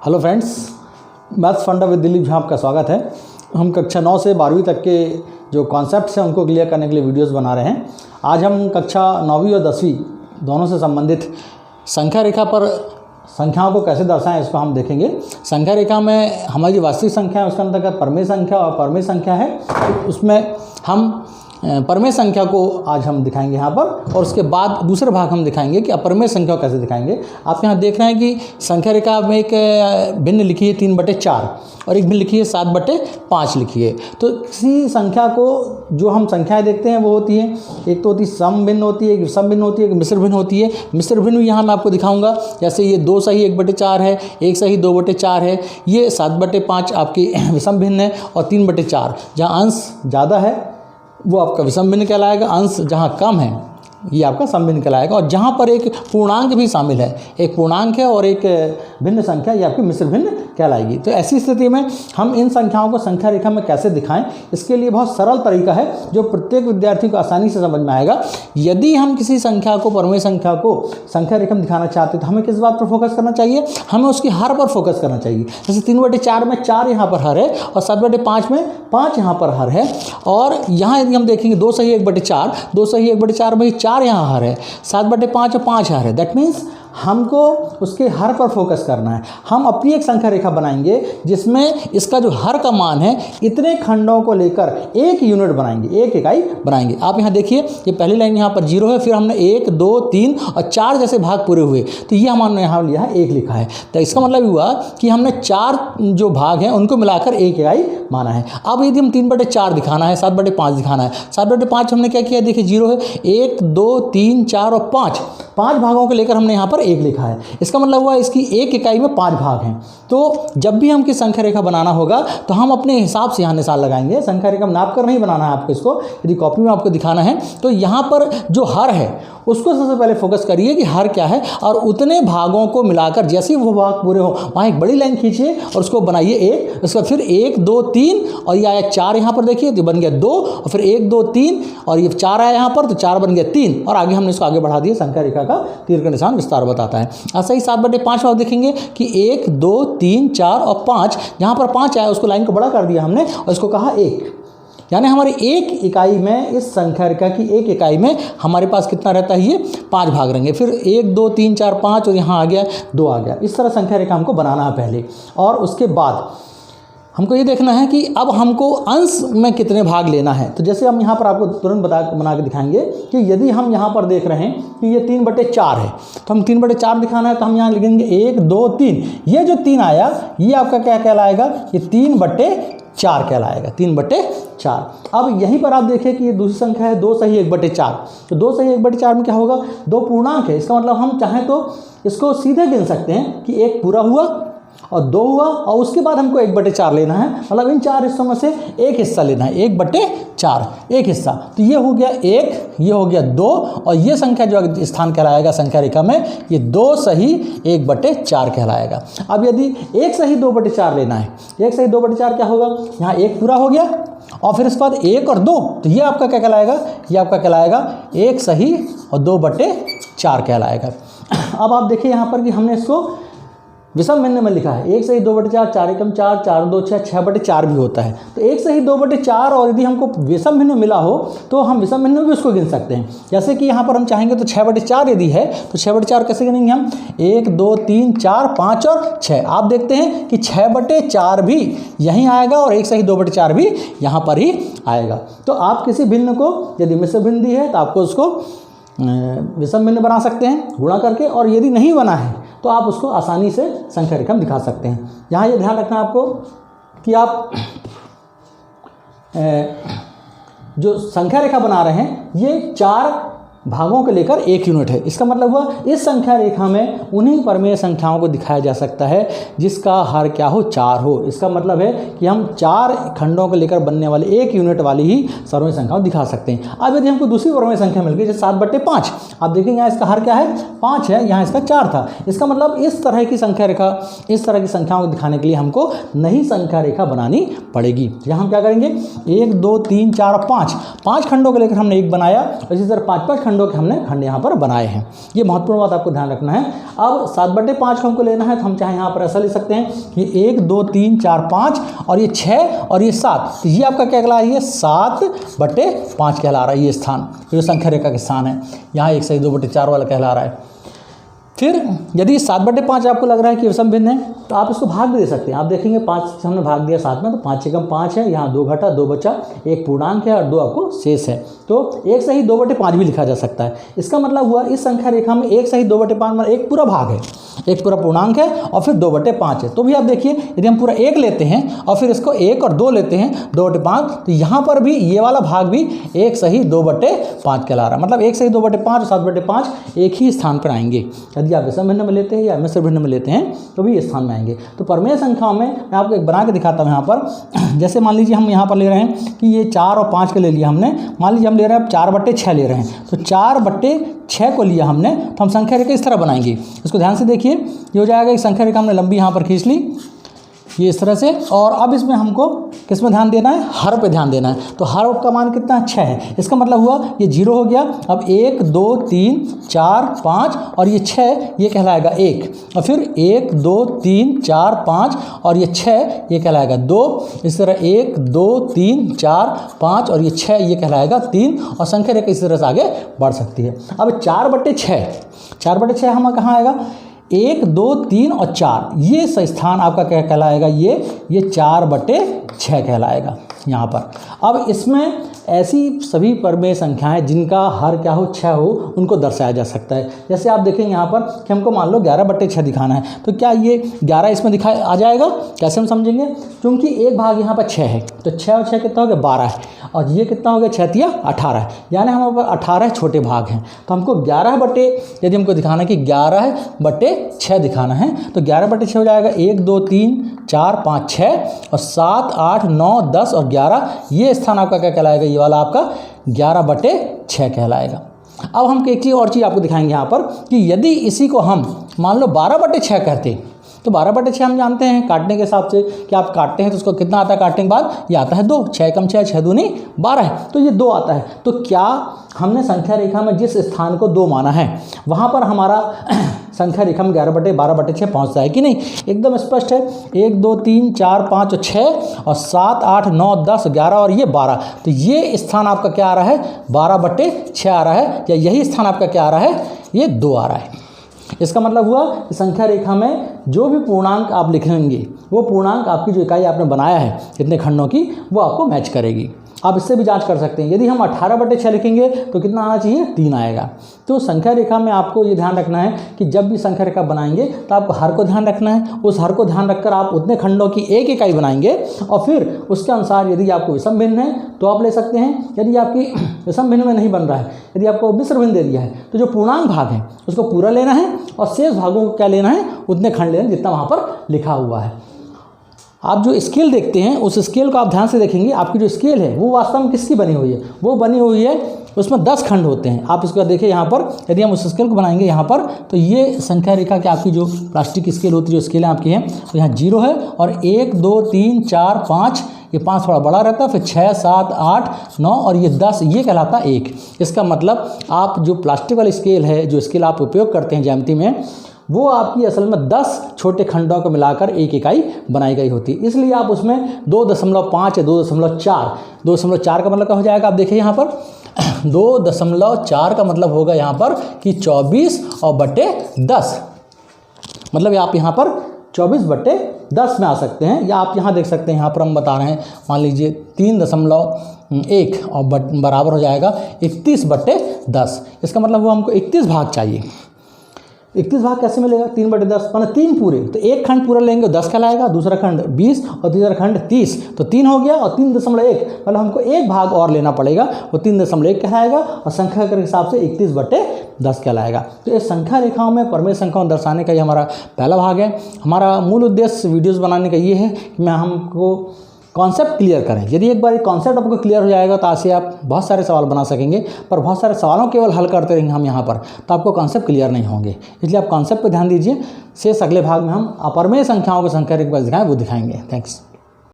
Hello friends, maths फंडा with Dilip में आपका स्वागत है। हम कक्षा 9 से 12वीं तक के जो कॉन्सेप्ट्स हैं उनको क्लियर करने के लिए वीडियोस बना रहे हैं। आज हम कक्षा 9वीं और 10वीं दोनों से संबंधित संख्या रेखा पर संख्याओं को कैसे दर्शाएं इसको हम देखेंगे। संख्या रेखा में हमारी जो वास्तविक संख्या है उसका अंतर्गत परमेय संख्या और परमेय संख्या है, तो उसमें हम परमेय संख्या को आज हम दिखाएंगे यहाँ पर, और उसके बाद दूसरे भाग हम दिखाएंगे कि अपरमेय संख्या को कैसे दिखाएंगे। आप यहाँ देख रहे हैं कि संख्या रेखा में एक भिन्न लिखी है 3/4 और एक भिन्न लिखी है 7/5 लिखी है। तो किसी संख्या को जो हम संख्याएं देखते हैं वो होती है, एक तो होती है सम भिन्न होती है, एक विषम भिन्न होती है, एक मिश्र भिन्न होती है। मिश्र भिन्न यहाँ मैं आपको दिखाऊंगा, जैसे ये 2 सही 1/4 है, 1 सही 2/4 है, ये 7/5 आपकी विषम भिन्न है, और 3/4 जहाँ अंश ज़्यादा है वो आपका विषम भिन्न कहलाएगा, अंश जहाँ कम है ये आपका सम भिन्न कहलाएगा, और जहाँ पर एक पूर्णांक भी शामिल है, एक पूर्णांक है और एक भिन्न संख्या, ये आपकी मिश्र भिन्न कहलाएगी। तो ऐसी स्थिति में हम इन संख्याओं को संख्या रेखा में कैसे दिखाएं, इसके लिए बहुत सरल तरीका है जो प्रत्येक विद्यार्थी को आसानी से समझ में आएगा। यदि हम किसी संख्या को, परमेय संख्या को संख्या रेखा में दिखाना चाहते हैं तो हमें किस बात पर फोकस करना चाहिए? हमें उसकी हर पर फोकस करना चाहिए। जैसे 3/4 में 4 यहाँ पर हर है, और 7/5 में 5 यहाँ पर हर है, और यहाँ यदि हम देखेंगे 2 सही 1/4, 2 सही 1/4 में 4 यहाँ हर है, 7/5 और 5 हर है। दैट मीन्स हमको उसके हर पर फोकस करना है। हम अपनी एक संख्या रेखा बनाएंगे जिसमें इसका जो हर का मान है इतने खंडों को लेकर एक यूनिट बनाएंगे, एक इकाई बनाएंगे। आप यहाँ देखिए, ये पहली लाइन यहाँ पर 0 है, फिर हमने 1 2 3 और 4 जैसे भाग पूरे हुए, तो ये हमने यहाँ लिया है 1 लिखा है। तो इसका मतलब हुआ कि हमने 4 जो भाग हैं उनको मिलाकर एक इकाई माना है। अब यदि हम 3/4 दिखाना है, 7/5 दिखाना है, 7/5 हमने क्या किया, देखिए 0 है, 1 2 3 4 और 5 भागों को लेकर हमने यहाँ पर 1 लिखा है। इसका मतलब हुआ इसकी एक इकाई में 5 भाग हैं। तो जब भी हम किसी संख्या रेखा बनाना होगा तो हम अपने हिसाब से यहाँ निशान लगाएंगे। संख्या रेखा में नाप कर नहीं बनाना है आपको, इसको यदि कॉपी में आपको दिखाना है तो यहाँ पर जो हर है उसको सबसे पहले फोकस करिए कि हर क्या है, और उतने भागों को मिलाकर जैसे ही वो भाग पूरे हो वहाँ एक बड़ी लाइन खींचिए और उसको बनाइए 1, उसके बाद फिर 1 2 3 और ये आया 4 यहाँ पर, देखिए तो बन गया 2, और फिर 1 2 3 और ये 4 आया यहाँ पर, तो 4 बन गया 3, और आगे हमने इसको आगे बढ़ा दिया। संख्या रेखा का तीर का निशान विस्तार बताता है। ऐसा ही 7/5 में आप देखेंगे कि 1 2 3 4 और 5, जहाँ पर 5 आया उसको लाइन को बड़ा कर दिया हमने और इसको कहा 1, यानी हमारी एक इकाई में, इस संख्या रेखा की एक इकाई में हमारे पास कितना रहता है, ये 5 भाग रहेंगे। फिर 1 2 3 4 5 और यहाँ आ गया 2 आ गया। इस तरह संख्या रेखा हमको बनाना है पहले, और उसके बाद हमको ये देखना है कि अब हमको अंश में कितने भाग लेना है। तो जैसे हम यहाँ पर आपको तुरंत बना के दिखाएंगे कि यदि हम यहाँ पर देख रहे हैं कि ये 3/4 है, तो हम 3/4 दिखाना है तो हम यहाँ लिखेंगे 1 2 3। ये जो 3 आया ये आपका क्या कहलाएगा, ये 3/4 कहलाएगा, 3/4। अब यहीं पर आप देखें कि ये दूसरी संख्या है 2 सही 1/4। तो 2 सही 1/4 में क्या होगा, 2 पूर्णांक है। इसका मतलब हम चाहें तो इसको सीधे गिन सकते हैं कि 1 पूरा हुआ और 2 हुआ, और उसके बाद हमको 1/4 लेना है, मतलब इन 4 हिस्सों में से एक हिस्सा लेना है, 1/4 एक हिस्सा। तो ये हो गया 1, ये हो गया 2, और ये संख्या जो स्थान कहलाएगा संख्या रेखा में, ये 2 सही 1/4 कहलाएगा। अब यदि 1 सही 2/4 लेना है, 1 सही 2/4 क्या होगा, यहाँ 1 पूरा हो गया और फिर इसके बाद 1 और 2, तो ये आपका क्या कहलाएगा, ये आपका कहलाएगा 1 सही और 2/4 कहलाएगा। अब आप देखिए यहाँ पर कि हमने इसको विषम भिन्न में लिखा है, 1 सही 2/4, 4 एकम 4, 4 2 6, 6/4 भी होता है। तो 1 सही 2/4, और यदि हमको विषम भिन्न मिला हो तो हम विषम भिन्न में भी उसको गिन सकते हैं। जैसे कि यहाँ पर हम चाहेंगे तो 6/4 यदि है तो 6/4 कैसे गिनेंगे हम, 1 2 3 4 5 और 6। आप देखते हैं कि 6/4 भी यहीं आएगा और 1 सही 2/4 भी यहाँ पर ही आएगा। तो आप किसी भिन्न को यदि मिश्र भिन्न दी है तो आपको उसको विषम भिन्न बना सकते हैं गुणा करके, और यदि नहीं बना है तो आप उसको आसानी से संख्या रेखा में दिखा सकते हैं। यहाँ ये ध्यान रखना आपको कि आप जो संख्या रेखा बना रहे हैं ये 4 भागों को लेकर एक यूनिट है। इसका मतलब हुआ इस संख्या रेखा में उन्हीं परमेय संख्याओं को दिखाया जा सकता है जिसका हर क्या हो, 4 हो। इसका मतलब है कि हम 4 खंडों को लेकर बनने वाले एक यूनिट वाली ही सर्वमय संख्याओं दिखा सकते हैं। अब यदि हमको दूसरी परमेय संख्या मिल गई जैसे 7/5, आप देखेंगे यहाँ इसका हर क्या है, 5 है, यहाँ इसका 4 था। इसका मतलब इस तरह की संख्या रेखा, इस तरह की संख्याओं को दिखाने के लिए हमको नई संख्या रेखा बनानी पड़ेगी। यहाँ हम क्या करेंगे, 1 2 3 4 और 5 खंडों को लेकर हमने एक बनाया, इसी तरह 5 खंडों के हमने खंड यहाँ पर बनाए हैं। ये महत्वपूर्ण बात आपको ध्यान रखना है। अब 7/5 को हमको लेना है, तो हम चाहे यहाँ पर ऐसा ले सकते हैं कि 1 2 3 4 5 और ये 6 और ये 7, तो ये आपका क्या कहला रहा है, ये 7/5 कहला रहा है। ये स्थान जो संख्या रेखा के स्थान है, यहाँ 1 सही 2/4 वाला कहला रहा है। फिर यदि 7/5 आपको लग रहा है कि विषम भिन्न है, तो आप इसको भाग भी दे सकते हैं। आप देखेंगे 5 से हमने भाग दिया 7 में, तो 5 एकम 5 है, यहाँ 2 घटा 2 बचा, 1 पूर्णांक है और 2 आपको शेष है, तो 1 सही 2/5 भी लिखा जा सकता है। इसका मतलब हुआ इस संख्या रेखा में 1 सही 2/5 मतलब एक पूरा भाग है, एक पूरा पूर्णांक है और फिर 2/5 है। तो भी आप देखिए यदि हम पूरा 1 लेते हैं और फिर इसको 1 और 2 लेते हैं 2/5, तो यहाँ पर भी ये वाला भाग भी 1 सही 2/5 कहला रहा है। मतलब 1 सही 2/5 और 7/5 एक ही स्थान पर आएंगे। यदि आप विषम भिन्न में लेते हैं या मिश्र भिन्न में लेते हैं तो भी इस स्थान में आएंगे। तो परमेय संख्याओं में मैं आपको एक बना के दिखाता हूँ यहाँ पर। जैसे मान लीजिए हम यहाँ पर ले रहे हैं कि ये 4 और 5 के ले लिया हमने, मान लीजिए हम ले रहे हैं 4/6 ले रहे हैं, तो 4/6 को लिया हमने, तो हम संख्या रेखा इस तरह बनाएंगे। इसको ध्यान से देखिए, ये हो जाएगा एक संख्या रेखा हमने लंबी यहाँ पर खींच ली, ये इस तरह से। और अब इसमें हमको किस में ध्यान देना है, हर पे ध्यान देना है। तो हर का मान कितना है, 6 है। इसका मतलब हुआ ये 0 हो गया। अब 1 2 3 4 5 और ये 6 ये कहलाएगा 1, और फिर 1 2 3 4 5 और ये 6 ये कहलाएगा 2। इस तरह 1 2 3 4 5 और ये 6 ये कहलाएगा 3, और संख्या रेखा इस तरह से आगे बढ़ सकती है। अब 4/6 हम कहाँ आएगा, 1 2 3 और 4, ये स्थान आपका क्या कहलाएगा, ये 4/6 कहलाएगा यहाँ पर। अब इसमें ऐसी सभी परमेय संख्याएं जिनका हर क्या हो, 6 हो, उनको दर्शाया जा सकता है। जैसे आप देखेंगे यहाँ पर कि हमको मान लो 11/6 दिखाना है, तो क्या ये 11 इसमें दिखा आ जाएगा, कैसे हम समझेंगे, क्योंकि एक भाग यहाँ पर 6 है, तो 6 और 6 कितना हो गया, 12 है, और ये कितना हो गया, 6 × 18 है, यानी हमारे पास 18 छोटे भाग हैं। तो हमको 11 यदि हमको दिखाना है कि 11/6 दिखाना है, तो 11/6 हो जाएगा 1 2 3 4 5 6 और 7 8 9 10 और 11, ये स्थान आपका क्या कहलाएगा, ये वाला आपका 11/6 कहलाएगा। अब हम एक चीज़ और चीज़ आपको दिखाएंगे यहाँ पर कि यदि इसी को हम मान लो 12/6 कहते, तो 12/6 हम जानते हैं काटने के हिसाब से कि आप काटते हैं तो उसको कितना आता है काटने के बाद, ये आता है 2, 6 × 6 6 दूनी 12 है, तो ये 2 आता है। तो क्या हमने संख्या रेखा में जिस स्थान को 2 माना है वहाँ पर हमारा संख्या रेखा में 11/12/6 पहुँचता है कि नहीं, एकदम स्पष्ट है। 1 2 3 4 5 और 6 और 7 8 9 10 11 और ये 12, तो ये स्थान आपका क्या आ रहा है, 12/6 आ रहा है, या यही स्थान आपका क्या आ रहा है, ये 2 आ रहा है। इसका मतलब हुआ कि संख्या रेखा में जो भी पूर्णांक आप लिखेंगे वो पूर्णांक आपकी जो इकाई आपने बनाया है कितने खंडों की, वो आपको मैच करेगी। आप इससे भी जांच कर सकते हैं। यदि हम 18/6 लिखेंगे तो कितना आना चाहिए, 3 आएगा। तो संख्या रेखा में आपको ये ध्यान रखना है कि जब भी संख्या रेखा बनाएंगे तो आपको हर को ध्यान रखना है। उस हर को ध्यान रखकर आप उतने खंडों की एक इकाई बनाएंगे, और फिर उसके अनुसार यदि आपको विषम भिन्न है तो आप ले सकते हैं। यदि आपकी विषम भिन्न में नहीं बन रहा है, यदि आपको मिश्र भिन्न दे दिया है, तो जो पूर्णांक भाग है उसको पूरा लेना है और शेष भागों को क्या लेना है, उतने खंड लेना जितना वहाँ पर लिखा हुआ है। आप जो स्केल देखते हैं उस स्केल को आप ध्यान से देखेंगे, आपकी जो स्केल है वो वास्तव में किसकी बनी हुई है, वो बनी हुई है उसमें 10 खंड होते हैं। आप इसको देखिए यहाँ पर, यदि हम उस स्केल को बनाएंगे यहाँ पर, तो ये संख्या रेखा की आपकी जो प्लास्टिक की स्केल होती है, जो स्केलें आपकी हैं, तो यहाँ 0 है और 1 2 3 4 5, ये 5 थोड़ा बड़ा रहता है, फिर 6 7 8 9 और ये 10, ये कहलाता है 1। इसका मतलब आप जो प्लास्टिक वाली स्केल है, जो स्केल आप उपयोग करते हैं ज्यामिति में, वो आपकी असल में 10 छोटे खंडों को मिलाकर एक इकाई बनाई गई होती है। इसलिए आप उसमें 2.5 या 2.4 का मतलब क्या हो जाएगा, आप देखिए यहाँ पर 2.4 का मतलब होगा यहाँ पर कि 24/10, मतलब आप यहाँ पर 24/10 में आ सकते हैं। या आप यहाँ देख सकते हैं, यहाँ पर हम बता रहे हैं, मान लीजिए 3.1 और बराबर हो जाएगा 31/10। इसका मतलब वो हमको 31 भाग चाहिए। 31 भाग कैसे मिलेगा, 3/10 मतलब 3 पूरे, तो एक खंड पूरा लेंगे 10 कहलाएगा, दूसरा खंड 20 और तीसरा खंड 30, तो 3 हो गया, और 3.1 मतलब हमको एक भाग और लेना पड़ेगा, वो 3.1 कहलाएगा, और संख्या के हिसाब से 31/10 कहलाएगा। तो ये संख्या रेखाओं में परमेय संख्याओं दर्शाने का ये हमारा पहला भाग है। हमारा मूल उद्देश्य वीडियोज़ बनाने का ये है कि मैं हमको कॉन्सेप्ट क्लियर करें। यदि एक बार कॉन्सेप्ट आपको क्लियर हो जाएगा तो आज से आप बहुत सारे सवाल बना सकेंगे, पर बहुत सारे सवालों केवल हल करते रहेंगे हम यहाँ पर, तो आपको कॉन्सेप्ट क्लियर नहीं होंगे। इसलिए आप कॉन्सेप्ट पर ध्यान दीजिए। शेष अगले भाग में हम अपरमेय संख्याओं को संख्या रेखा दिखाएं, वो दिखाएंगे। थैंक्स।